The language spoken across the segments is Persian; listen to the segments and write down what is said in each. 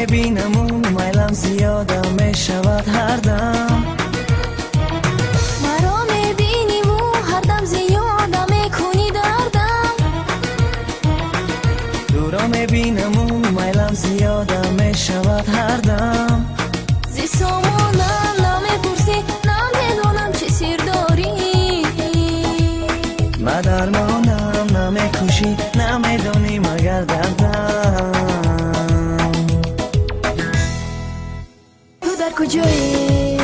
میبینم اون میلم زیادم میشود هر دم. مرا میبینی و هر دم زیادم میکنی دردم. دورا میبینم اون میلم زیادم میشود هر دم. زی سامانم نمیپرسی نمیدونم چه سیر داری. ما درمانم نمیکشی نمیدونی مگر دردم. تو در کجایی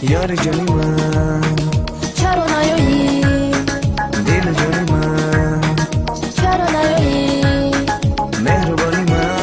یار جانی من؟ چرا نیایی دل جانی من؟ چرا نیایی مهربانی من؟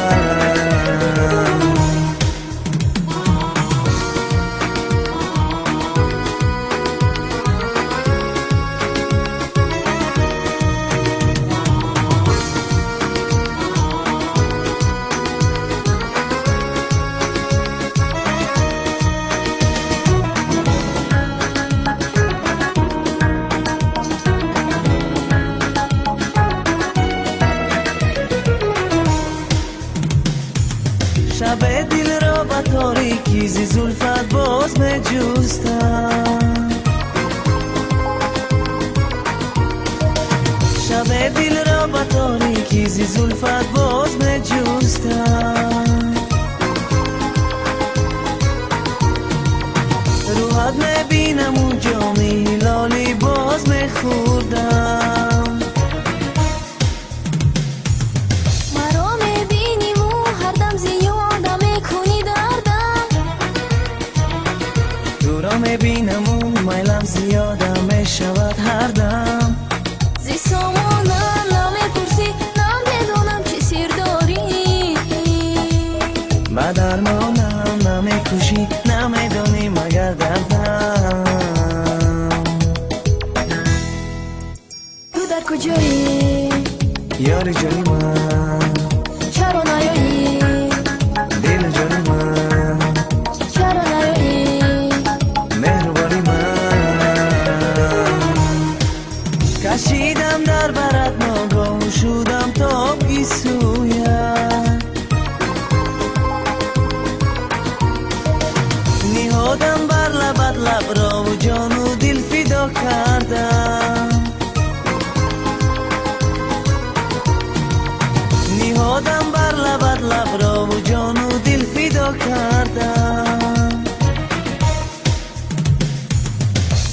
شب دل را با تاریکی زی زلفت باز می جستم. شب دل را با تاریکی زی زلفت باز می جستم. روحت می بینم اون جامی لالی باز می خوردم. میبینم اون میلم زیادم میشود هر دم. زی سامانم نمیپرسی نمیدونم چه سیر داری. ما درمانم نمیکشی نمیدونی مگر دردم. تو در کجایی یار جانی من؟ چرا نیایی دل جانی من؟ چرا نیایی مهربانی من؟ کشیدم در برت ناگاه شدم تا گیسویت. نهادم بر لبت لب را و جان و دل فدا کردم. نهادم بر لبت لب را و جان و دل فدا کردم.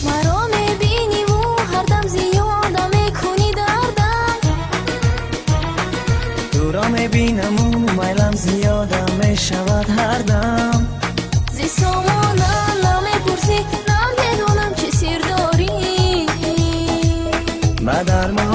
مرا میبینی و هر دم زیادم میکنی دردم. دورا میبینم اون میلم زیادم میشود هر دم. زی سامانم نمیپرسی نمیدونم چه سیر داری. ما درمان